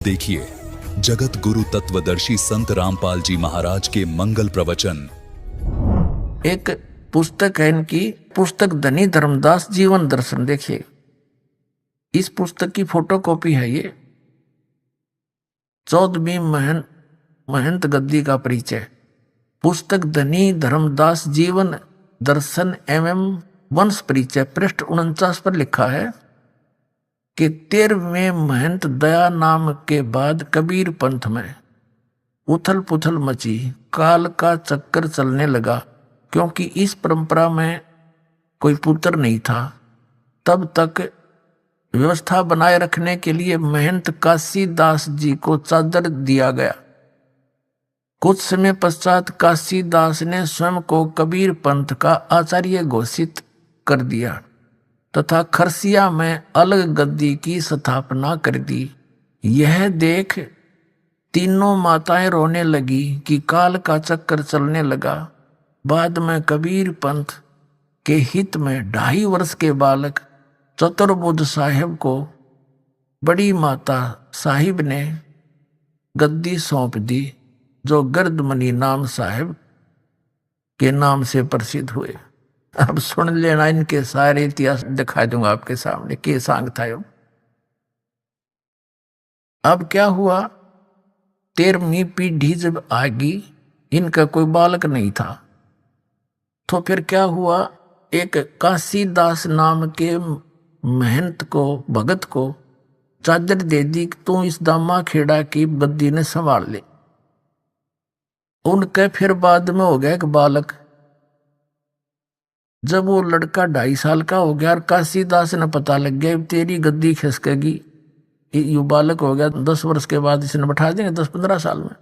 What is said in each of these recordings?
देखिए जगत गुरु तत्वदर्शी संत रामपाल जी महाराज के मंगल प्रवचन। एक पुस्तक है इनकी, पुस्तक धनी धर्मदास जीवन दर्शन। देखिए, इस पुस्तक की फोटोकॉपी है ये। 14वीं महंत गद्दी का परिचय। पुस्तक धनी धर्मदास जीवन दर्शन एवं वंश परिचय, पृष्ठ 49 पर लिखा है कि 13वें महंत दया नाम के बाद कबीर पंथ में उथल पुथल मची, काल का चक्कर चलने लगा। क्योंकि इस परंपरा में कोई पुत्र नहीं था, तब तक व्यवस्था बनाए रखने के लिए महंत काशीदास जी को चादर दिया गया। कुछ समय पश्चात काशीदास ने स्वयं को कबीर पंथ का आचार्य घोषित कर दिया तथा खरसिया में अलग गद्दी की स्थापना कर दी। यह देख तीनों माताएं रोने लगी कि काल का चक्कर चलने लगा। बाद में कबीर पंथ के हित में 2.5 वर्ष के बालक चतुर्बुद्ध साहिब को बड़ी माता साहिब ने गद्दी सौंप दी, जो गर्दमनी नाम साहिब के नाम से प्रसिद्ध हुए। अब सुन लेना, इनके सारे इतिहास दिखा दूंगा आपके सामने के सांग था यो। अब क्या हुआ, 13वीं पीढ़ी जब आ गई, इनका कोई बालक नहीं था, तो फिर क्या हुआ, एक काशीदास नाम के महंत को, भगत को चादर दे दी कि तू इस दामा खेड़ा की गद्दी ने संभाल ले। उनके फिर बाद में हो गया एक बालक। जब वो लड़का 2.5 साल का हो गया और काशीदास ने पता लग गया तेरी गद्दी खिसकेगी, यू बालक हो गया 10 वर्ष के बाद इसने बैठा देंगे 10-15 साल में,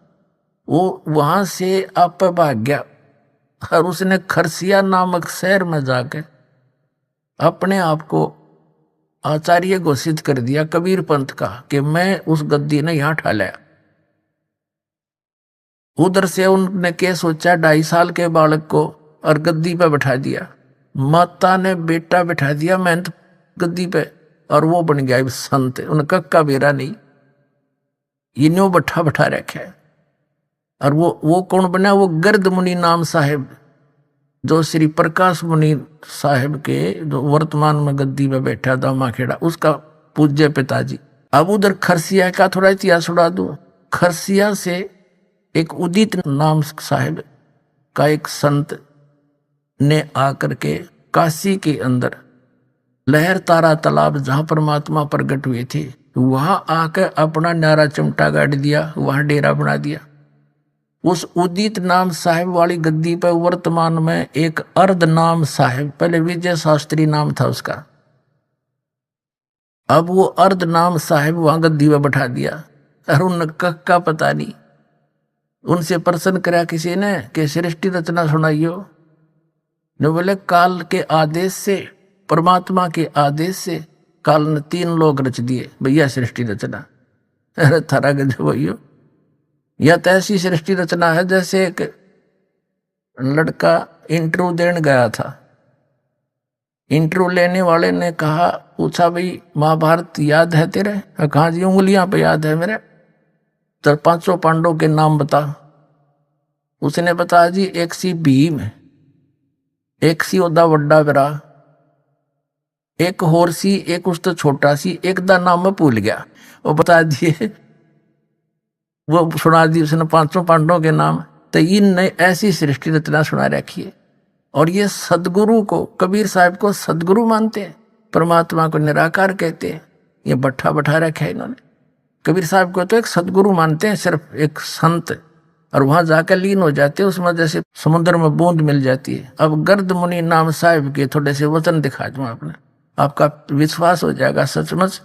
वो वहां से आप भाग गया और उसने खरसिया नामक शहर में जाके अपने आप को आचार्य घोषित कर दिया कबीर पंथ का, कि मैं उस गद्दी ने यहां ठा लिया। उधर से उन्होंने क्या सोचा, 2.5 साल के बालक को और गद्दी पे बैठा दिया। माता ने बेटा बैठा दिया महंत गद्दी पे और वो बन गया संत। उनका का बेरा नहीं, ये न्यो बैठा बैठा रखा है। और वो कौन बना, वो गर्द मुनि नाम साहिब, जो श्री प्रकाश मुनि साहिब के जो वर्तमान में गद्दी पे बैठा दामा खेड़ा, उसका पूज्य पिताजी। अब उधर खरसिया का थोड़ा इतिहास सुना दूं। खरसिया से एक उदित नाम साहिब का एक संत ने आकर के काशी के अंदर लहर तारा तालाब जहां परमात्मा प्रकट हुए थे, वहां आकर अपना न्यारा चिमटा गाड़ दिया, वहां डेरा बना दिया। उस उदित नाम साहिब वाली गद्दी पर वर्तमान में एक अर्ध नाम साहिब, पहले विजय शास्त्री नाम था उसका, अब वो अर्ध नाम साहिब वहां गद्दी पर बैठा दिया। और उनका पता नहीं। उनसे प्रश्न करा किसी ने कि सृष्टि रचना सुनाइयो। ने बोले काल के आदेश से, परमात्मा के आदेश से काल ने 3 लोग रच दिए भैया सृष्टि रचना। अरे थारा गजब भैया, यह तो ऐसी सृष्टि रचना है जैसे एक लड़का इंटरव्यू देने गया था। इंटरव्यू लेने वाले ने कहा, पूछा भाई महाभारत याद है तेरे? कहा जी उंगलियां पे याद है मेरे। तो 500 पांडवों के नाम बता। उसने बताया जी, एक सी भीम, एक सी ओदा वड्डा बिरा, एक होर सी, एक उस तो छोटा सी, एक दा नाम में भूल गया। वो बता दिए, वो सुना दी उसने 500 पांडवों के नाम। तो इनने ऐसी सृष्टि रचना सुना रखी है। और ये सदगुरु को, कबीर साहब को सदगुरु मानते हैं, परमात्मा को निराकार कहते हैं। ये बैठा बैठा रखा है इन्होंने। कबीर साहब को तो एक सदगुरु मानते हैं, सिर्फ एक संत, और वहां जाकर लीन हो जाते हैं उसमें, जैसे समुद्र में बूंद मिल जाती है। अब गर्द मुनि नाम साहिब के थोड़े से वचन दिखा दूं आपने, आपका विश्वास हो जाएगा सचमुच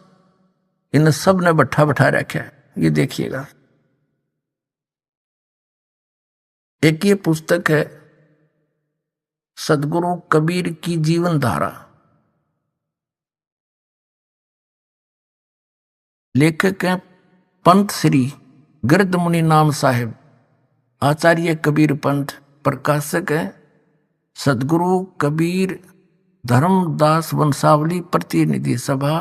इन सब ने बैठा बैठा रखा है। ये देखिएगा, एक ये पुस्तक है सदगुरु कबीर की जीवन धारा। लेखक हैं पंत श्री गर्द मुनि नाम साहिब, आचार्य कबीर पंथ। प्रकाशक है सदगुरु कबीर धर्मदास वंशावली प्रतिनिधि सभा,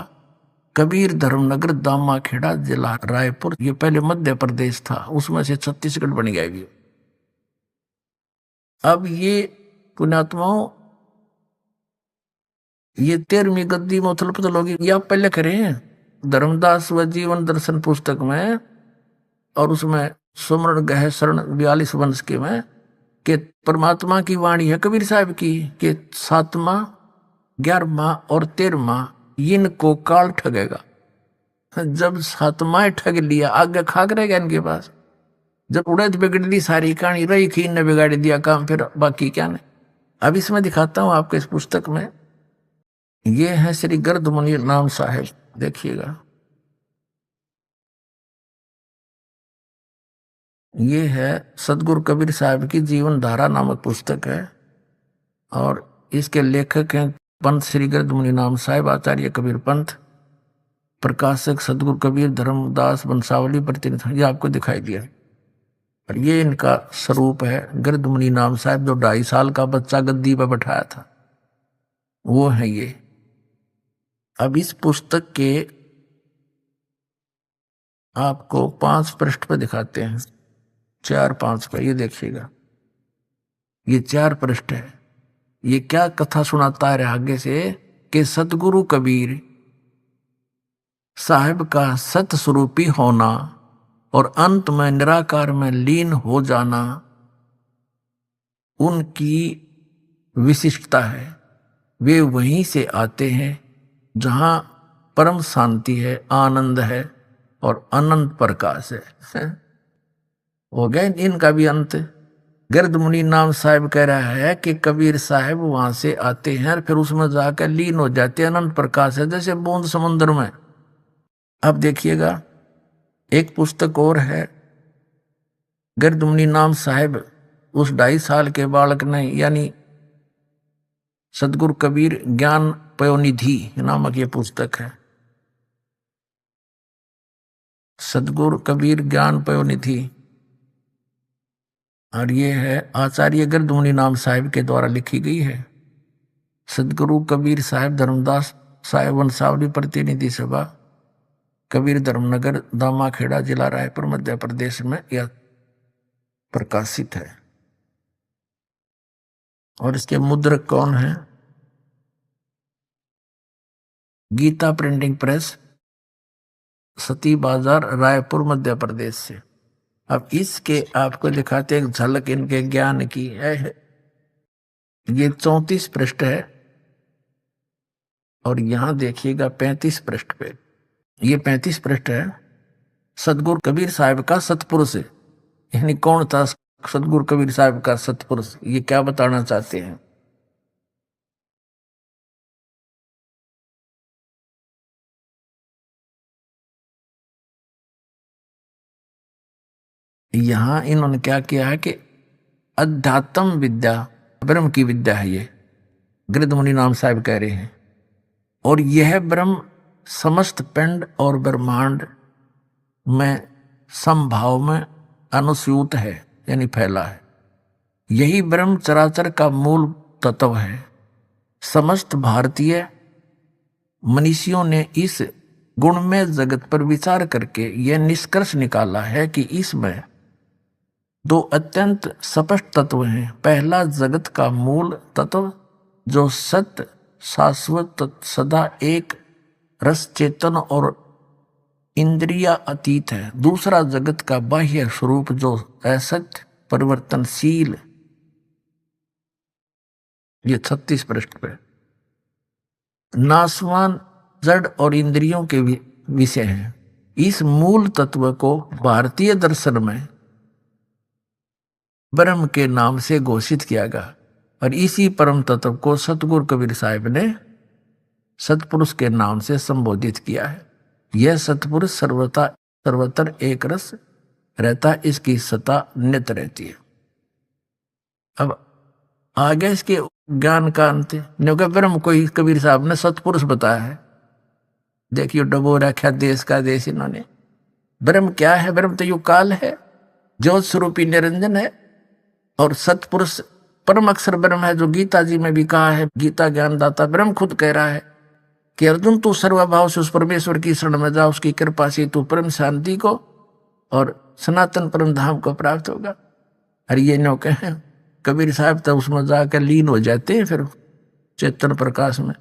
कबीर धर्मनगर दामाखेड़ा जिला रायपुर, ये पहले मध्य प्रदेश था, उसमें से छत्तीसगढ़ बन गया ये। अब ये पुण्यात्माओं, ये 13वीं गद्दी में उथल पुथल होगी, ये आप पहले करें धर्मदास व जीवन दर्शन पुस्तक में, और उसमें सुमरण गह शरण 42 वंश के में कि परमात्मा की वाणी है कबीर साहब की कि 7वां 11वां और 13वां इनको काल ठगेगा। जब 7वां ठग लिया, आगे खाक रहेगा इनके पास। जब उड़द बिगड़ ली सारी कहानी, रही खीन ने बिगाड़ दिया काम, फिर बाकी क्या नहीं। अब इसमें दिखाता हूं आपके इस पुस्तक में, ये है श्री गर्दमुनि नाम साहेब, देखिएगा ये है सतगुरु कबीर साहब की जीवन धारा नामक पुस्तक है, और इसके लेखक हैं पंत श्री गर्दमुनि नाम साहेब, आचार्य कबीर पंथ, प्रकाशक सतगुरु कबीर धर्मदास वंशावली प्रतिनिधि, ये आपको दिखाई दिया। और ये इनका स्वरूप है गर्दमुनि नाम साहब, जो 2.5 साल का बच्चा गद्दी पर बैठाया था, वो है ये। अब इस पुस्तक के आपको 5 पृष्ठ पर दिखाते हैं, 4-5 पर, ये देखिएगा, ये 4 पृष्ठ है। ये क्या कथा सुनाता है आगे से कि सतगुरु कबीर साहिब का सत स्वरूपी होना और अंत में निराकार में लीन हो जाना उनकी विशिष्टता है। वे वहीं से आते हैं जहां परम शांति है, आनंद है और अनंत प्रकाश है। हो गया इनका भी अंत। गर्दमुनि नाम साहिब कह रहा है कि कबीर साहब वहां से आते हैं और फिर उसमें जाकर लीन हो जाते हैं, अनंत प्रकाश है जैसे बूंद समुद्र में। अब देखिएगा एक पुस्तक और है, गर्दमुनि नाम साहिब उस 2.5 साल के बालक ने, यानी सतगुरु कबीर ज्ञान पयोनिधि नामक ये पुस्तक है, सतगुरु कबीर ज्ञान पयोनिधि, और ये है आचार्य गर्दमुनि नाम साहिब के द्वारा लिखी गई है। सतगुरु कबीर साहिब धर्मदास साहिब वंशावली प्रतिनिधि सभा, कबीर धर्मनगर दामाखेड़ा जिला रायपुर मध्य प्रदेश में यह प्रकाशित है। और इसके मुद्रक कौन है? गीता प्रिंटिंग प्रेस, सती बाजार रायपुर मध्य प्रदेश से। अब इसके आपको दिखाते एक झलक इनके ज्ञान की है। ये 34 पृष्ठ है और यहां देखिएगा 35 पृष्ठ पे, ये 35 पृष्ठ है। सतगुरु कबीर साहब का सतपुरुष, यानी कौन था सतगुरु कबीर साहब का सतपुरुष, ये क्या बताना चाहते हैं? यहां इन्होंने क्या किया है कि अध्यात्म विद्या ब्रह्म की विद्या है, ये गर्दमुनि नाम साहब कह रहे हैं, और यह ब्रह्म समस्त पिंड और ब्रह्मांड में समभाव में अनुस्यूत है, यानी फैला है। यही ब्रह्म चराचर का मूल तत्व है। समस्त भारतीय मनीषियों ने इस गुणमय जगत पर विचार करके यह निष्कर्ष निकाला है कि इसमें 2 अत्यंत स्पष्ट तत्व हैं। पहला जगत का मूल तत्व जो सत्य शाश्वत सदा एक रस चेतन और इंद्रिया अतीत है। दूसरा जगत का बाह्य स्वरूप जो असत्य परिवर्तनशील, ये 36 पृष्ठ पे नासवान जड़ और इंद्रियों के विषय हैं। इस मूल तत्व को भारतीय दर्शन में ब्रह्म के नाम से घोषित किया गया और इसी परम तत्व को सतगुरु कबीर साहब ने सतपुरुष के नाम से संबोधित किया है। यह सतपुरुष सर्वतर एक रस रहता, इसकी सत्ता नित्य रहती है। अब आगे इसके ज्ञान का अंत है। ब्रह्म को ही कबीर साहब ने सतपुरुष बताया है। देखिए डबो रखा देश का देश इन्होंने। ब्रह्म क्या है? ब्रह्म तो युग काल है, ज्योत स्वरूपी निरंजन है, और सतपुरुष परम अक्षर ब्रह्म है, जो गीता जी में भी कहा है। गीता ज्ञानदाता ब्रह्म खुद कह रहा है कि अर्जुन तू सर्वभाव से उस परमेश्वर की शरण में जा, उसकी कृपा से तू परम शांति को और सनातन परम धाम को प्राप्त होगा। अरे ये नो कहें कबीर साहब तो उसमें जाकर लीन हो जाते हैं फिर चेतन प्रकाश में।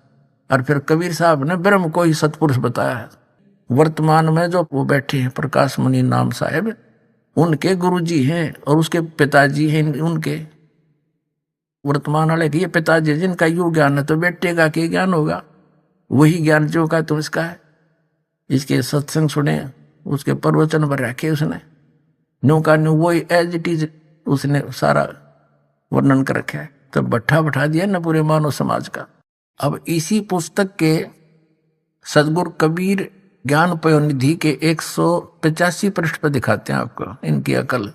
और फिर कबीर साहब ने ब्रह्म को ही सतपुरुष बताया है। वर्तमान में जो वो बैठे हैं प्रकाश मुनि नाम साहेब, उनके गुरुजी हैं और उसके पिताजी हैं उनके। वर्तमान वाले के ये पिताजी जिनका यू ज्ञान है तो बेटे का क्या ज्ञान होगा, वही ज्ञान जो का तो इसका है। इसके सत्संग सुने, उसके प्रवचन पर रखे उसने, न्यू का न्यू वही एज इट इज उसने सारा वर्णन कर रखा है। तो बैठा दिया ना पूरे मानव समाज का। अब इसी पुस्तक के सदगुरु कबीर ज्ञान पयोनिधि के 185 पृष्ठ पर दिखाते हैं आपको इनकी अकल।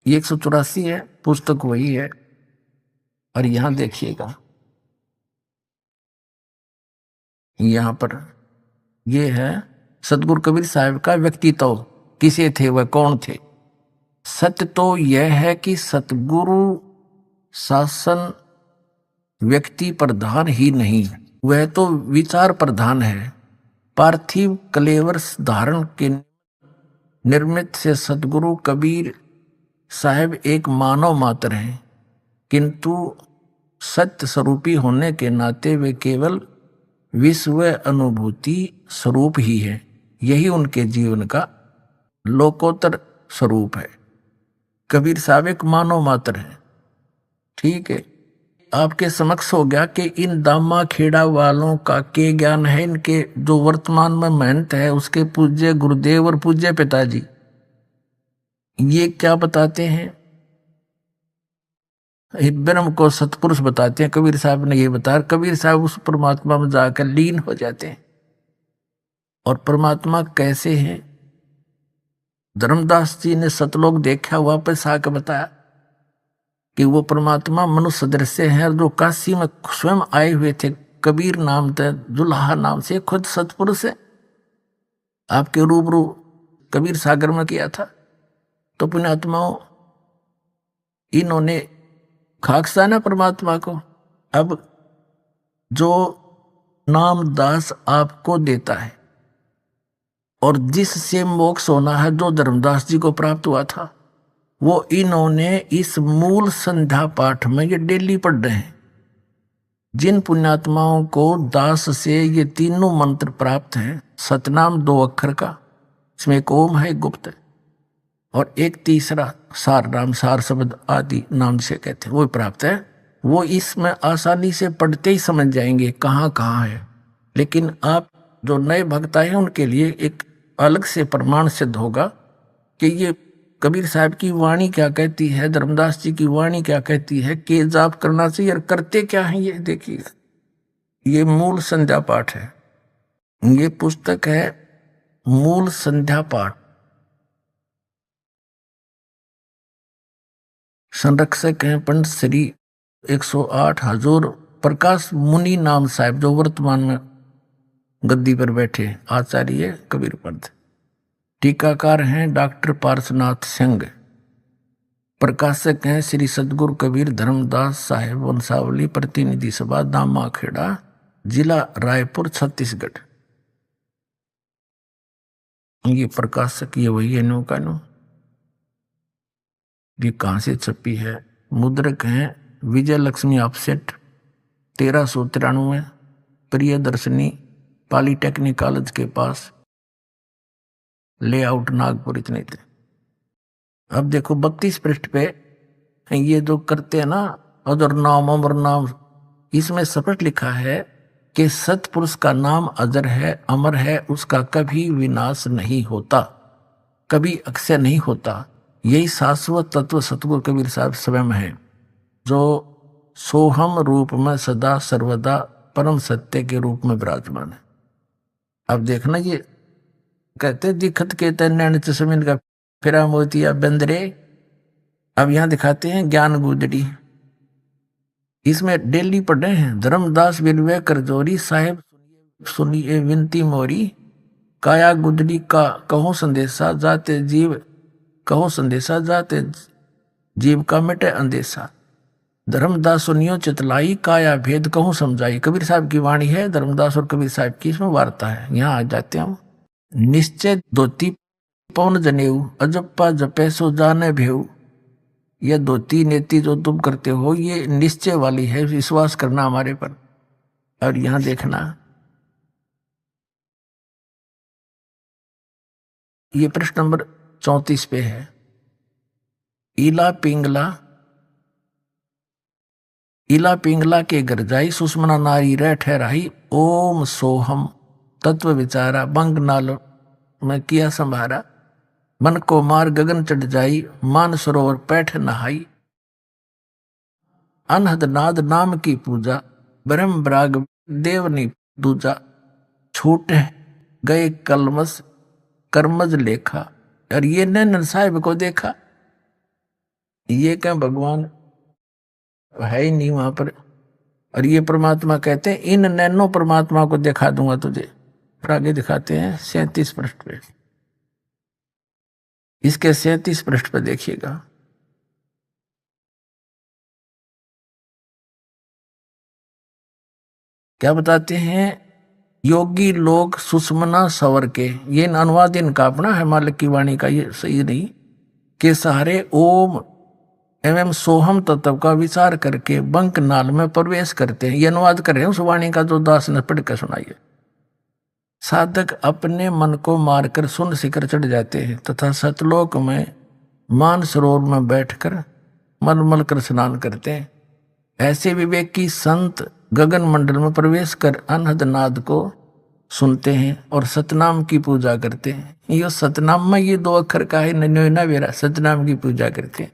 ये 184 है, पुस्तक वही है। और यहां देखिएगा, यहां पर ये है सदगुरु कबीर साहब का व्यक्तित्व, किसे थे वह, कौन थे। सत्य तो यह है कि सतगुरु शासन व्यक्ति प्रधान ही नहीं, वह तो विचार प्रधान है। पार्थिव कलेवर धारण के निर्मित से सदगुरु कबीर साहब एक मानव मात्र हैं, किंतु सत्य स्वरूपी होने के नाते वे केवल विश्व अनुभूति स्वरूप ही है। यही उनके जीवन का लोकोत्तर स्वरूप है। कबीर साहब एक मानव मात्र है। ठीक है, आपके समक्ष हो गया कि इन दामा खेड़ा वालों का के ज्ञान है, इनके जो वर्तमान में महंत है उसके पूज्य गुरुदेव और पूज्य पिताजी ये क्या बताते हैं, ब्रह्म को सतपुरुष बताते हैं। कबीर साहब ने ये बताया, कबीर साहब उस परमात्मा में जाकर लीन हो जाते हैं। और परमात्मा कैसे है, धर्मदास जी ने सतलोक देखा, वापस आकर बताया कि वो परमात्मा मनुष्य दृश्य है जो काशी में स्वयं आए हुए थे। कबीर नाम थे, दुल्हा नाम से खुद सतपुरुष है, आपके रूबरू कबीर सागर में किया था। तो पुण्यात्माओं इन्होंने खाकसा ना परमात्मा को। अब जो नाम दास आपको देता है और जिससे मोक्ष होना है, जो धर्मदास जी को प्राप्त हुआ था, वो इन्होंने इस मूल संध्या पाठ में ये डेली पढ़ रहे हैं। जिन पुण्यात्माओं को दास से ये तीनों मंत्र प्राप्त हैं, सतनाम 2 अक्षर का, इसमें एक ओम है, गुप्त है, और एक तीसरा सार नाम, सार शब्द आदि नाम से कहते हैं, वो प्राप्त है। वो इसमें आसानी से पढ़ते ही समझ जाएंगे कहाँ कहाँ है। लेकिन आप जो नए भक्त आए हैं उनके लिए एक अलग से प्रमाण सिद्ध होगा कि ये कबीर साहब की वाणी क्या कहती है, धर्मदास जी की वाणी क्या कहती है, के जाप करना चाहिए और करते क्या है। ये देखिए, ये मूल संध्या पाठ है। ये पुस्तक है मूल संध्या पाठ। संरक्षक हैं पंडित श्री 108 हजूर प्रकाश मुनि नाम साहब, जो वर्तमान में गद्दी पर बैठे आचार्य कबीर पंथ। टीकाकार हैं डॉक्टर पार्शनाथ सिंह। प्रकाशक हैं श्री सदगुरु कबीर धर्मदास साहेब वंशावली प्रतिनिधि सभा, दामाखेड़ा, जिला रायपुर, छत्तीसगढ़। ये प्रकाशक ये वही है, नो का नो। ये कहाँ से छपी है? मुद्रक हैं Vijay Lakshmi offset, 1393, Priyadarshini polytechnic college के पास, लेआउट नागपुर, इतने थे। अब देखो 32 पृष्ठ पे ये जो करते हैं ना अदर नाम अमर नाम, इसमें स्पष्ट लिखा है कि सतपुरुष का नाम अजर है, अमर है, उसका कभी विनाश नहीं होता, कभी अक्षय नहीं होता। यही शाश्वत तत्व सतगुरु कबीर साहब स्वयं है, जो सोहम रूप में सदा सर्वदा परम सत्य के रूप में विराजमान है। अब देखना, ये कहते दिखत के नैन चश्मिन का फिरा मोतिया बंदरे। अब यहां दिखाते हैं ज्ञान गुदड़ी, इसमें डेली पढ़ रहे हैं। धर्मदास बिलवे करजोरी साहेब सुनिए विनती मोरी, काया गुदड़ी का कहो संदेशा, जाते जीव कहो संदेशा, जाते जीव का मिटे अंदेशा। धर्मदास सुनियो चितलाई काया भेद कहूं समझाई। कबीर साहब की वाणी है, धर्मदास और कबीर साहब की इसमें वार्ता है। यहाँ आ जाते हैं हम। निश्चय धोती पवन जनेऊ अजप्पा जपे सो जाने भेऊ। यह धोती नेति जो तुम करते हो ये निश्चय वाली है, विश्वास करना हमारे पर। और यहां देखना, ये प्रश्न नंबर 34 पे है। इला पिंगला के घर जाई सुषमना नारी रह ठहराई। ओम सोहम तत्व विचारा बंग नाल में किया संभारा। मन को मार गगन चढ़ जाई मान सरोवर पैठ नहाई। अनहद नाद नाम की पूजा ब्रह्म ब्राग देवनी दूजा। छूट गए कलमस कर्मज लेखा। और ये नैनन साहिब को देखा, ये क्या भगवान है ही नहीं वहां पर। और ये परमात्मा कहते हैं इन नैनो परमात्मा को दिखा दूंगा तुझे। फिर आगे दिखाते हैं 37 पृष्ठ पे। इसके 37 पृष्ठ पे देखिएगा। क्या बताते हैं, योगी लोग सुषमना सवर के, ये अनुवाद इनका अपना है, मालिक की वाणी का ये सही नहीं, के सहारे ओम एवं सोहम तत्व का विचार करके बंक नाल में प्रवेश करते हैं। ये अनुवाद कर रहे हैं उस वाणी का जो दास ने पढ़ कर सुनाइए। साधक अपने मन को मारकर सुन शिखर चढ़ जाते हैं तथा सतलोक में मान सरोवर में बैठकर मलमल कर स्नान करते हैं। ऐसे विवेकी संत गगन मंडल में प्रवेश कर अनहद नाद को सुनते हैं और सतनाम की पूजा करते हैं। ये सतनाम में ये 2 अक्षर का है, नन्योना वेरा, सतनाम की पूजा करते हैं।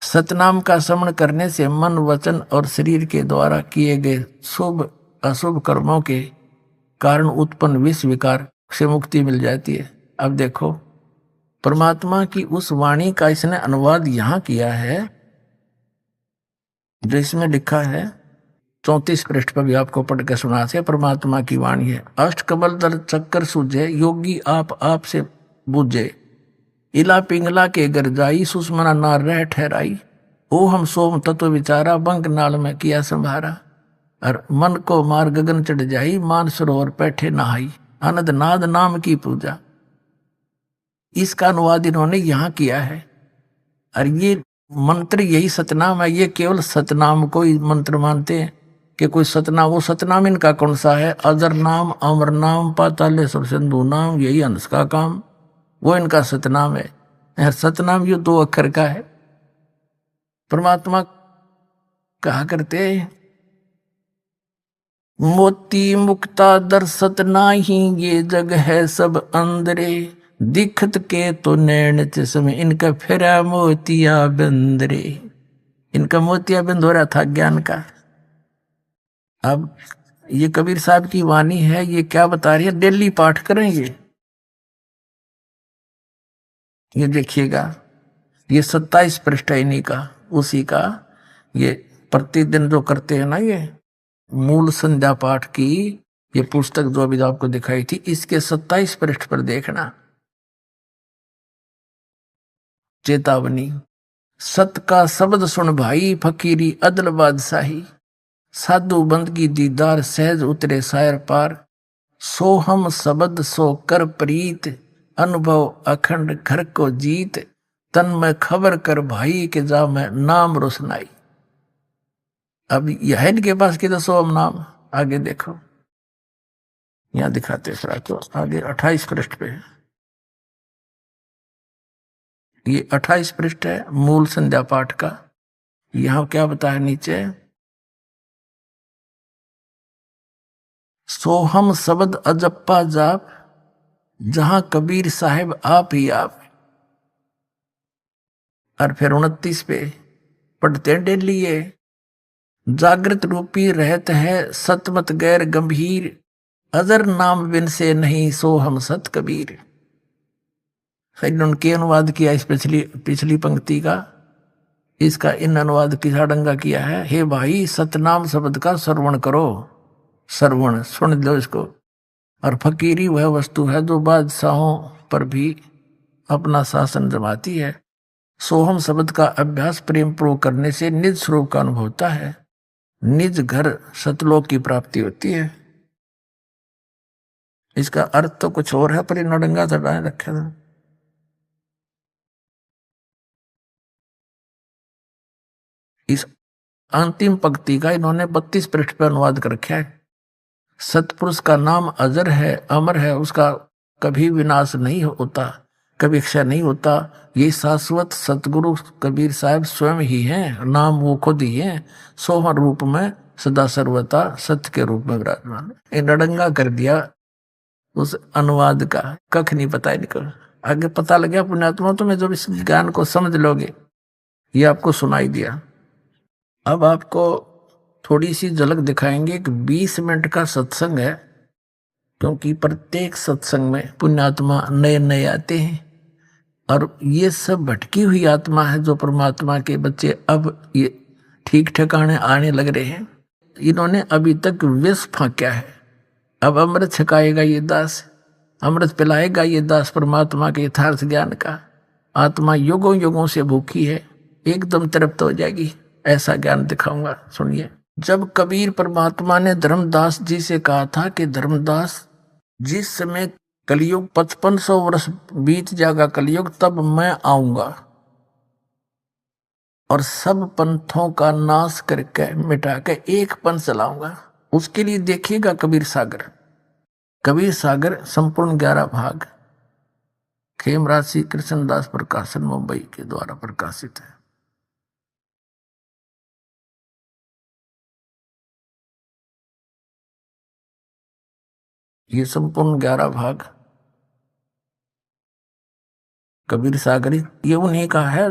सतनाम का श्रवण करने से मन वचन और शरीर के द्वारा किए गए शुभ अशुभ कर्मों के कारण उत्पन्न विष विकार से मुक्ति मिल जाती है। अब देखो परमात्मा की उस वाणी का इसने अनुवाद यहां किया है जो इसमें लिखा है 34 पृष्ठ पर भी आपको पढ़ के सुना से। परमात्मा की वाणी है। अष्ट कमल दल चक्कर सूझे योगी आप से बूझे। इला पिंगला के घर जाई सुषमना नार रह ठहराई। ओ हम सोम तत्व विचारा बंक नाल में किया संभारा। और मन को मार गगन चढ़ जाई मान सरोवर पैठे नहाई। आनंद नाद नाम की पूजा। इसका अनुवाद इन्होंने यहाँ किया है। और ये मंत्र यही सतनाम है। ये केवल सतनाम को ही मंत्र मानते हैं कि कोई सतनाम, वो सतनाम इनका कौन सा है? अजर नाम, अमर नाम, पातालेश्वर सिंधु नाम, यही हंस का काम, वो इनका सतनाम है। सतनाम ये 2 अक्षर का है। परमात्मा कहा करते मोती मुक्ता दर्शत नाही ये जग है सब अंदरे। दिखत के तो नैन चश्मे इनका फेरा मोतिया बंदरे। इनका मोतिया बंद हो रहा था ज्ञान का। अब ये कबीर साहब की वाणी है। ये क्या बता रही है? डेली पाठ करेंगे। ये देखिएगा, ये 27 पृष्ठ है इन्हीं का, उसी का। ये प्रतिदिन जो करते हैं ना, ये मूल संध्या पाठ की ये पुस्तक जो अभी आपको दिखाई थी, इसके 27 पृष्ठ पर देखना। चेतावनी, सत का शब्द सुन भाई फकीरी अदल बादशाही। साधु बंद की दीदार सहज उतरे सायर पार। सो हम शब्द सो कर प्रीत अनुभव अखंड घर को जीत। तन में खबर कर भाई के जा में नाम रोशनाई। अब यह इनके पास कि दसो हम नाम। आगे देखो, यहां दिखाते फिर आपको आगे 28 पृष्ठ पे। ये 28 पृष्ठ है मूल संध्या पाठ का। यहां क्या बताया नीचे? सोहम शब्द अजप्पा जाप जहां कबीर साहिब आप ही आप। और फिर 29 पे पढ़ते डेली ये जागृत रूपी रहत है सतमत गैर गंभीर। अजर नाम बिन से नहीं सो हम सत कबीर। उनके अनुवाद किया इस पिछली पंक्ति का। इसका इन अनुवाद की साडंगा किया है। हे भाई सतनाम शब्द का श्रवण करो। श्रवण सुन लो इसको। और फकीरी वह वस्तु है जो बादशाहों पर भी अपना शासन जमाती है। सोहम शब्द का अभ्यास प्रेम पूर्वक करने से निज स्वरूप का अनुभव होता है, निज घर सतलोक की प्राप्ति होती है। इसका अर्थ तो कुछ और है, पर ये नडंगा चढ़ा रखे था। इस अंतिम पंक्ति का इन्होंने 32 पृष्ठ पर अनुवाद कर रखा है। सतपुरुष का नाम अजर है, अमर है, उसका कभी विनाश नहीं होता, कभी क्षय नहीं होता। ये शाश्वत सतगुरु कबीर साहब स्वयं ही हैं, नाम वो खुद ही हैं, सोहर रूप में सदा सर्वता सत्य के रूप में विराजमान। ये नडंगा कर दिया उस अनुवाद का, कख नहीं पता इनको। आगे पता लग गया पुण्यात्मा, तुम्हें जब इस ज्ञान को समझ लोगे, ये आपको सुनाई दिया। अब आपको थोड़ी सी झलक दिखाएंगे। एक 20 मिनट का सत्संग है, क्योंकि प्रत्येक सत्संग में पुण्यात्मा नए नए आते हैं, और ये सब भटकी हुई आत्मा है जो परमात्मा के बच्चे अब ये ठीक ठिकाने आने लग रहे हैं। इन्होंने अभी तक विष फांका है, अब अमृत छकाएगा ये दास, अमृत पिलाएगा ये दास परमात्मा के यथार्थ ज्ञान का। आत्मा युगों युगों से भूखी है, एकदम तृप्त हो जाएगी, ऐसा ज्ञान दिखाऊंगा। सुनिए। जब कबीर परमात्मा ने धर्मदास जी से कहा था कि धर्मदास, जिस समय कलयुग 5500 वर्ष बीत जाएगा कलयुग, तब मैं आऊंगा और सब पंथों का नाश करके मिटा के एक पंथ चलाऊंगा। उसके लिए देखिएगा कबीर सागर। कबीर सागर संपूर्ण 11 भाग खेमराज श्री कृष्णदास प्रकाशन मुंबई के द्वारा प्रकाशित है। ये संपूर्ण 11 भाग कबीर सागर, ये उन्हीं का है,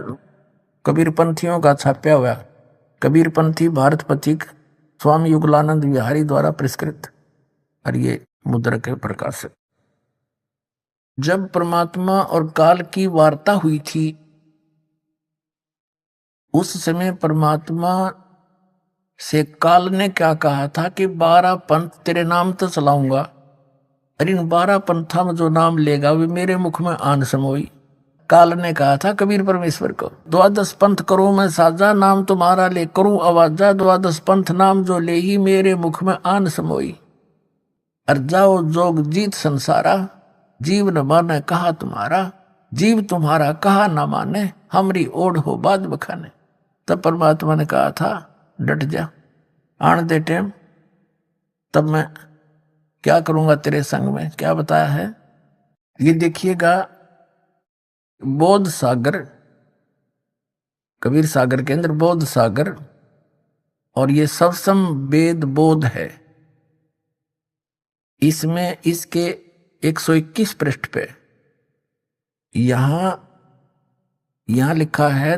कबीर पंथियों का छापा हुआ। कबीर पंथी भारत पथिक स्वामी युगलानंद विहारी द्वारा पुरस्कृत, और ये मुद्रक के प्रकाशक। जब परमात्मा और काल की वार्ता हुई थी, उस समय परमात्मा से काल ने क्या कहा था कि 12 पंथ तेरे नाम तो चलाऊंगा, और इन 12 पंथा में जो नाम लेगा वे मेरे मुख में आन समोई। काल ने कहा था कबीर परमेश्वर को, 12 पंथ करो मैं साजा, नाम तुम्हारा ले करूं आवाजा, 12 पंथ नाम जो ले ही मेरे मुख में आन समोई। अर जाओ जोग जीत संसारा, जीव न माने कहा तुम्हारा, जीव तुम्हारा कहा न माने, हमरी ओढ़ हो बाद बखाने। तब परमात्मा ने कहा था डट जा, आन दे टेम, तब मैं क्या करूंगा तेरे संग में। क्या बताया है ये देखिएगा। बोध सागर, कबीर सागर के अंदर बोध सागर, और ये सबसम वेद बोध है। इसमें इसके 121 पृष्ठ पे यहां लिखा है,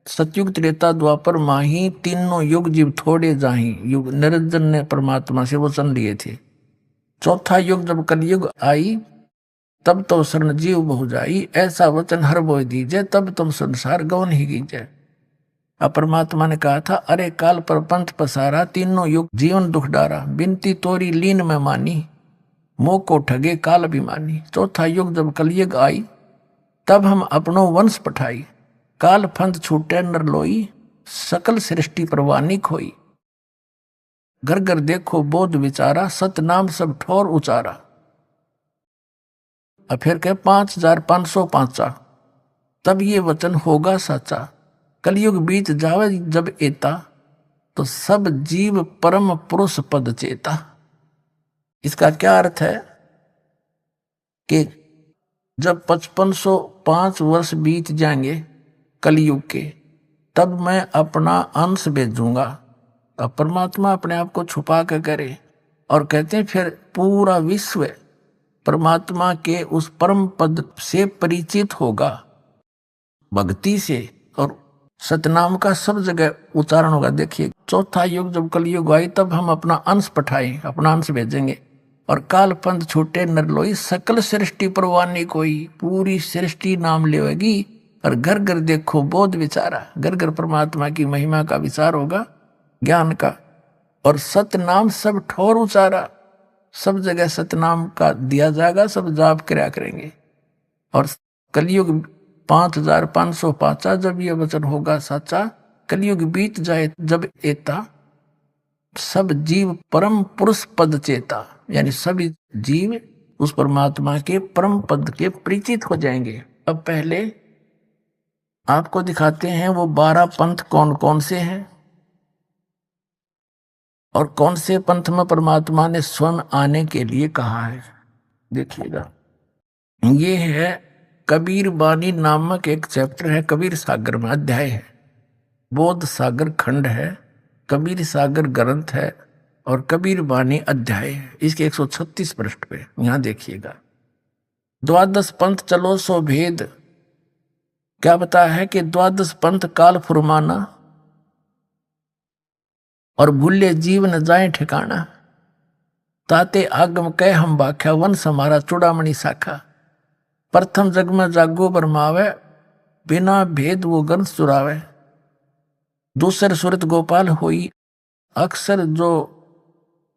सतयुग त्रेता द्वापर माही, तीनों युग जीव थोड़े जाही। युग निरंजन ने परमात्मा से वचन लिए थे। चौथा युग जब कलयुग आई, तब तो शरण जीव बहु जाई, ऐसा वचन हर बोय दीजिए, तब तुम संसार गवन ही कीजिए। अब परमात्मा ने कहा था, अरे काल पर पंथ पसारा, तीनों युग जीवन दुख डारा, बिनती तोरी लीन में मानी, मोह को ठगे काल अभिमानी। चौथा युग जब कलयुग आई, तब हम अपनो वंश पठाई, काल फंत छूटे नर लोई, सकल सृष्टि परवानी खोई। घर घर देखो बोध विचारा, सतनाम सब ठोर उचारा। अब फिर कहे 5505, तब ये वचन होगा साचा, कलयुग बीत जावे जब एता, तो सब जीव परम पुरुष पद चेता। इसका क्या अर्थ है कि जब 5505 वर्ष बीत जाएंगे कलयुग के, तब मैं अपना अंश भेजूंगा। अब परमात्मा अपने आप को छुपा कर करे, और कहते हैं फिर पूरा विश्व परमात्मा के उस परम पद से परिचित होगा, भक्ति से, और सतनाम का सब जगह उच्चारण होगा। देखिए, चौथा युग जब कलयुग आई, तब हम अपना अंश पठाए, अपना अंश भेजेंगे, और काल पंथ छूटे नर लोई, सकल सृष्टि परवानी कोई। पूरी सृष्टि नाम लेगी, और घर घर देखो बोध विचारा, घर घर परमात्मा की महिमा का विचार होगा, ज्ञान का। और सतनाम सब ठोर उचारा, सब जगह सतनाम का दिया जाएगा, सब जाप किया करेंगे। और कलयुग 5505 जब ये वचन होगा साचा, कलयुग बीत जाए जब एता, सब जीव परम पुरुष पद चेता, यानी सभी जीव उस परमात्मा के परम पद के परिचित हो जाएंगे। अब पहले आपको दिखाते हैं वो 12 पंथ कौन कौन से हैं और कौन से पंथ में परमात्मा ने स्वयं आने के लिए कहा है। देखिएगा, ये है कबीर बानी नामक एक चैप्टर है, कबीर सागर में अध्याय है, बोध सागर खंड है, कबीर सागर ग्रंथ है और कबीर बानी अध्याय है। इसके 136 पृष्ठ पे यहां देखिएगा, द्वादश पंथ चलो सो भेद, क्या बताया है कि द्वादश पंथ काल फुरमाना और भूले जीव न जाए ठिकाना, ताते आगम कह हम बाख्या, वंश हमारा चूड़ामणि शाखा, प्रथम जग में जागो बरमावे, बिना भेद वो गंध चुरावे, दूसर सुरत गोपाल होई, अक्सर जो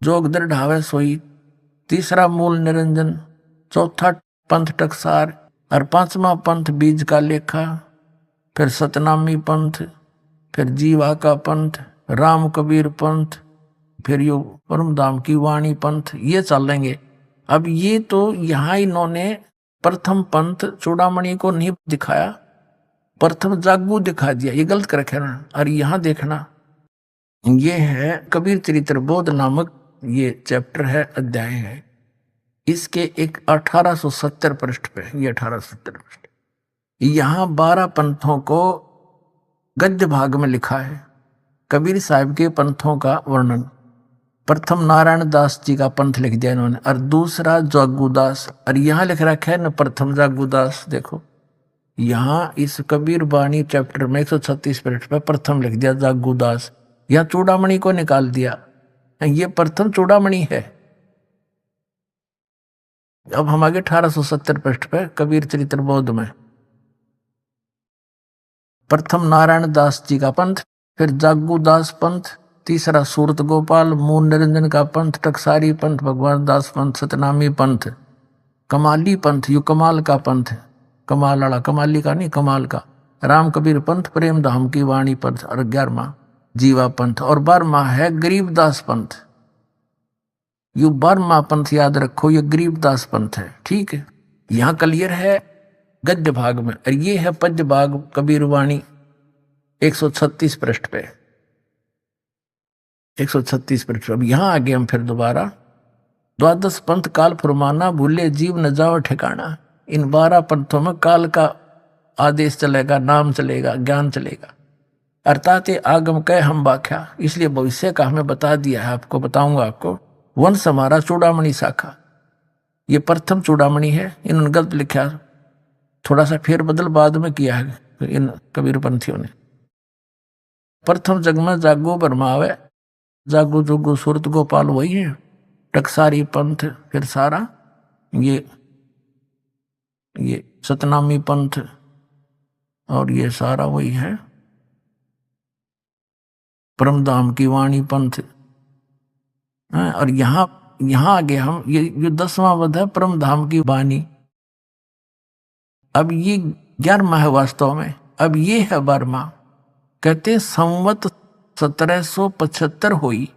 जोग दृढ़ावे सोई, तीसरा मूल निरंजन, चौथा पंथ टकसार और पांचवा पंथ बीज का लेखा, फिर सतनामी पंथ, फिर जीवा का पंथ, राम कबीर पंथ, फिर यो परम धाम की वाणी पंथ, ये चलेंगे। अब ये तो यहाँ इन्होंने प्रथम पंथ चूड़ामणि को नहीं दिखाया, प्रथम जागू दिखा दिया, ये गलत कर रखे ना। और यहाँ देखना, ये है कबीर चरित्र बोध नामक ये चैप्टर है, अध्याय है, इसके एक 1870 पृष्ठ पे, ये 1870 पृष्ठ, यहाँ 12 पंथों को गद्य भाग में लिखा है, कबीर साहब के पंथों का वर्णन। प्रथम नारायण दास जी का पंथ लिख दिया इन्होंने, और दूसरा जागूदास, और यहाँ लिख रखा है न प्रथम जागूदास। देखो यहाँ इस कबीर बानी चैप्टर में 136 पृष्ठ पे प्रथम लिख दिया जागूदास, यहाँ चूड़ामणि को निकाल दिया, ये प्रथम चूड़ामणि है। अब हम आगे 1870 पृष्ठ पे कबीर चरित्र बोध में, प्रथम नारायण दास जी का पंथ, फिर जागूदास पंथ, तीसरा सूरत गोपाल मूल निरंजन का पंथ, टकसारी पंथ, भगवान दास पंथ, सतनामी पंथ, कमाली पंथ, यू कमाल का पंथ, कमाल वाला, कमाली का नहीं कमाल का, राम कबीर पंथ, प्रेम धाम की वाणी पंथ, और 11वां जीवा पंथ, और 12वां है गरीबदास पंथ। यू 12वां पंथ याद रखो, ये गरीबदास पंथ है, ठीक है। यहाँ क्लियर है गद्य भाग में, और ये है पद्य भाग कबीर वाणी 136 पृष्ठ पे, 136 पृष्ठ। अब यहाँ आगे हम फिर दोबारा, द्वादश पंथ काल फुरमाना, भूले जीव न जाओ ठिकाना। इन 12 पंथों में काल का आदेश चलेगा, नाम चलेगा, ज्ञान चलेगा, अर्थात आगम कह हम बाख्या, इसलिए भविष्य का हमें बता दिया है, आपको बताऊंगा आपको। वंश हमारा चूड़ामणि शाखा, ये प्रथम चूड़ामणि है, इन्होंने गलत लिखा, थोड़ा सा फेर बदल बाद में किया है इन कबीर पंथियों ने। प्रथम जग में जागो बरमावे, जागो जोगो सूरत गोपाल वही है, टकसारी पंथ, फिर सारा ये सतनामी पंथ, और ये सारा वही है परमधाम की वाणी पंथ। और यहाँ आगे हम ये 10वां वध है परमधाम की वाणी। अब ये 11वां है वास्तव में, अब ये है 12वां। कहते संवत 1775 हुई,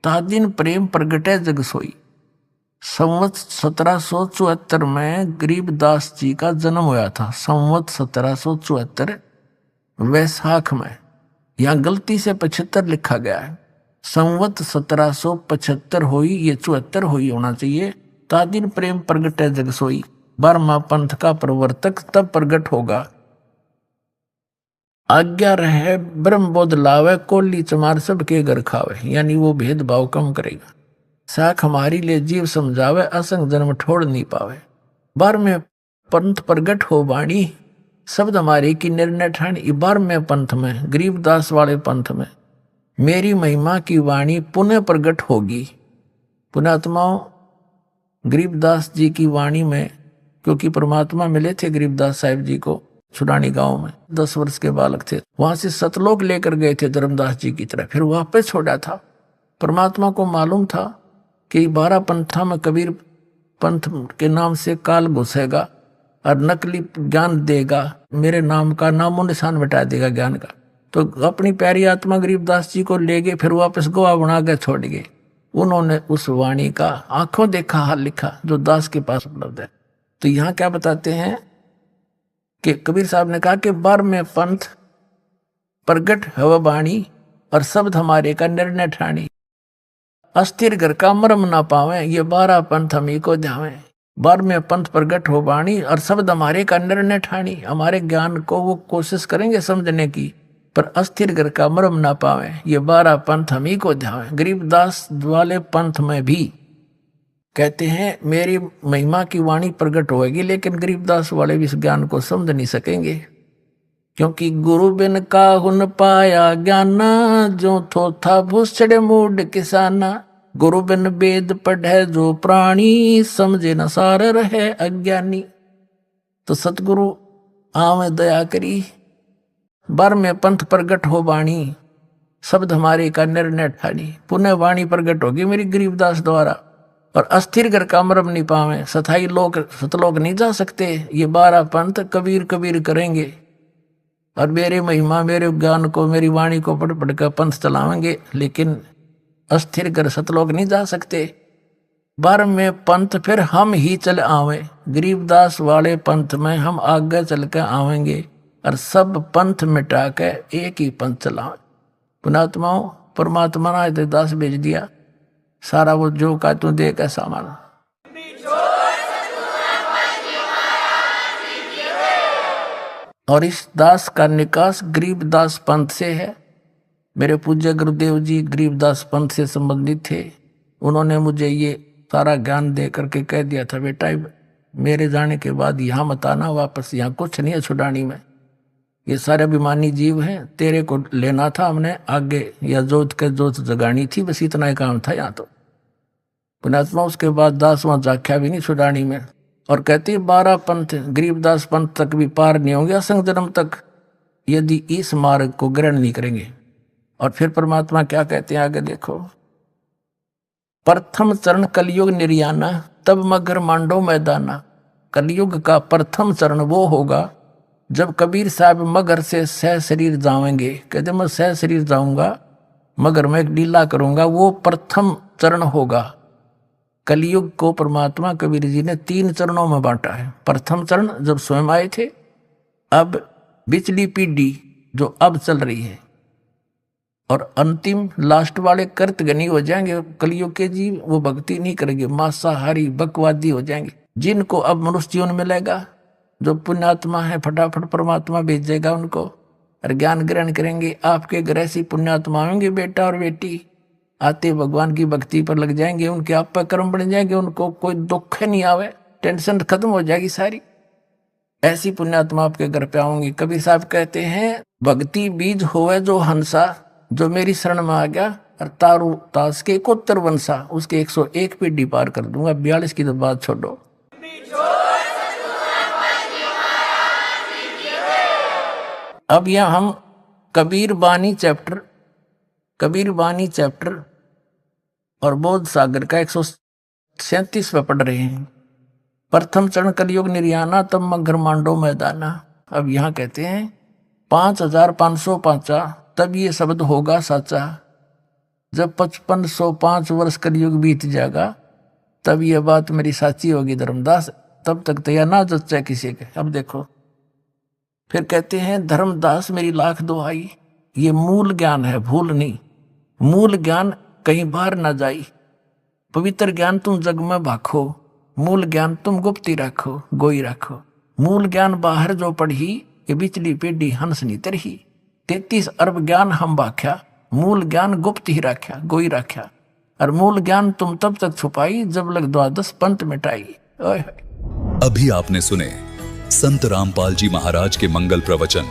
तादिन प्रेम प्रगटे जग सोई। संवत 1774 में गरीबदास जी का जन्म हुआ था, संवत 1774 वैशाख में, यहाँ गलती से 75 लिखा गया है, संवत 1775 हुई, ये 74 हुई होना चाहिए। तादिन प्रेम प्रगटे जग सोई, 12वां पंथ का प्रवर्तक तब प्रगट होगा। आज्ञा रहे ब्रह्म बोध लावे, कोली चमार सबके घर खावे, यानी वो भेदभाव कम करेगा। साख हमारी ले जीव समझावे, असंग जन्म ठोड़ नहीं पावे। 12वें पंथ प्रगट हो वाणी, शब्द हमारे की निर्णय ठानी। 12वें पंथ में, गरीबदास वाले पंथ में, मेरी महिमा की वाणी पुनः प्रगट होगी। पुणात्माओं, गरीबदास जी की वाणी में, क्योंकि परमात्मा मिले थे गरीबदास साहिब जी को छुड़ानी गांव में, 10 वर्ष के बालक थे, वहां से सतलोक लेकर गए थे धर्मदास जी की तरह, फिर वापस छोड़ा था। परमात्मा को मालूम था कि 12 पंथा में कबीर पंथ के नाम से काल घुसेगा, और नकली ज्ञान देगा, मेरे नाम का नामो निशान मिटा देगा ज्ञान का। तो अपनी प्यारी आत्मा गरीबदास जी को ले गए, फिर वापस गवाह बना के छोड़ गए। उन्होंने उस वाणी का आंखों देखा हाल लिखा जो दास के पास उपलब्ध है। तो यहाँ क्या बताते हैं कि कबीर साहब ने कहा कि 12वें पंथ प्रगट हव बाणी और शब्द हमारे का निर्णय ठाणी, अस्थिर घर का मरम ना पावे, ये 12 पंथ हम ही को ध्यावे। 12वें पंथ प्रगट हो बाणी और शब्द हमारे का निर्णय ठाणी, हमारे ज्ञान को वो कोशिश करेंगे समझने की, पर अस्थिर घर का मरम ना पावे, ये 12 पंथ हम ही को ध्यावे। गरीबदास वाले पंथ में भी कहते हैं मेरी महिमा की वाणी प्रकट होगी, लेकिन गरीबदास वाले भी इस ज्ञान को समझ नहीं सकेंगे, क्योंकि गुरु बिन काहुन पाया ज्ञाना, जो थो था भूसड़े मूड किसाना। गुरु बिन वेद पढ़े जो प्राणी, समझे न सार रहे अज्ञानी। तो सतगुरु आवे दया करी, 12वें पंथ प्रगट हो बाणी, शब्द हमारे का निर्णय ठानी। पुनः वाणी प्रगट होगी मेरी गरीबदास द्वारा, और अस्थिर घर का मरम नहीं पावे, सथाई लोग सतलोक नहीं जा सकते। ये 12 पंथ कबीर कबीर करेंगे और मेरे महिमा मेरे ज्ञान को मेरी वाणी को पढ़ पढ़ कर पंथ चलावेंगे, लेकिन अस्थिर घर सतलोक नहीं जा सकते। 12वें पंथ फिर हम ही चल आवे, गरीबदास वाले पंथ में हम आगे चल कर आवेंगे और सब पंथ मिटा के एक ही पंथ चलावे। पुणात्माओं, परमात्मा ने दास भेज दिया, सारा वो जो का तू दे का सामान। और इस दास का निकास गरीबदास पंथ से है। मेरे पूज्य गुरुदेव जी गरीबदास पंथ से संबंधित थे। उन्होंने मुझे ये सारा ज्ञान दे करके कह दिया था, बेटा मेरे जाने के बाद यहाँ मत आना वापस, यहाँ कुछ नहीं है छुड़ानी में, ये सारे अभिमानी जीव हैं, तेरे को लेना था हमने आगे, या जोत के जोत जगानी थी, बस इतना ही काम था यहाँ तो। पुणात्मा उसके बाद दास वहाँ जाख्या भी नहीं छुड़ानी में, और कहती 12 पंथ गरीबदास पंथ तक भी पार नहीं होंगे असंग जन्म तक, यदि इस मार्ग को ग्रहण नहीं करेंगे। और फिर परमात्मा क्या कहते हैं आगे देखो, प्रथम चरण कलयुग निर्याना, तब मगर मांडो मैदाना। कलयुग का प्रथम चरण वो होगा जब कबीर साहब मगर से सह शरीर जाएंगे। कहते मैं सह शरीर जाऊंगा, मगर मैं एक लीला करूंगा, वो प्रथम चरण होगा। कलयुग को परमात्मा कबीर जी ने 3 चरणों में बांटा है। प्रथम चरण जब स्वयं आए थे, अब बिचली पीढ़ी जो अब चल रही है, और अंतिम लास्ट वाले कर्तगनी हो जाएंगे कलयुग के जीव, वो भक्ति नहीं करेंगे, मांसाहारी बकवादी हो जाएंगे। जिनको अब मनुष्य जीवन मिलेगा, जो पुण्यात्मा है फटाफट परमात्मा भेजेगा उनको, और ज्ञान ग्रहण करेंगे। आपके घर ऐसी पुण्यात्मा होंगे बेटा और बेटी, आते भगवान की भक्ति पर लग जाएंगे, उनके आप पर कर्म बन जाएंगे, उनको कोई दुख नहीं आवे, टेंशन खत्म हो जाएगी सारी। ऐसी पुण्यात्मा आपके घर पे आऊंगी। कबीर साहब कहते हैं भक्ति बीज होवे जो हंसा, जो मेरी शरण में आ गया और तारू तास के 71 वंशा, उसके 101 पीढ़ी पार कर दूंगा। 42 की तो बात छोड़ो। अब यह हम कबीर बानी चैप्टर और बोध सागर का 137 पे पढ़ रहे हैं। प्रथम चरण कलयुग निर्याना, तब मगर मांडो मैदाना। अब यहाँ कहते हैं 5505 तब ये शब्द होगा साचा। जब 5505 वर्ष कलयुग बीत जाएगा, तब ये बात मेरी साची होगी धर्मदास, तब तक तो यह ना जच्चा किसी के। अब देखो फिर कहते हैं धर्मदास मेरी लाख दुहाई, ये मूल ज्ञान है, भूल नहीं। मूल ज्ञान कहीं बाहर ना जाई, पवित्र ज्ञान तुम जग में भाखो, मूल ज्ञान तुम गुप्ती रखो, गोई रखो। मूल ज्ञान बाहर जो पढ़ी, ये बिचली पीढ़ी हंस नी तरही। 33 अरब ज्ञान हम भाख्या, मूल ज्ञान गुप्त ही रख्या, गोई रख्या। और मूल ज्ञान तुम तब तक छुपाई, जब लग 12 पंथ मिटाई। अभी आपने सुने संत रामपाल जी महाराज के मंगल प्रवचन।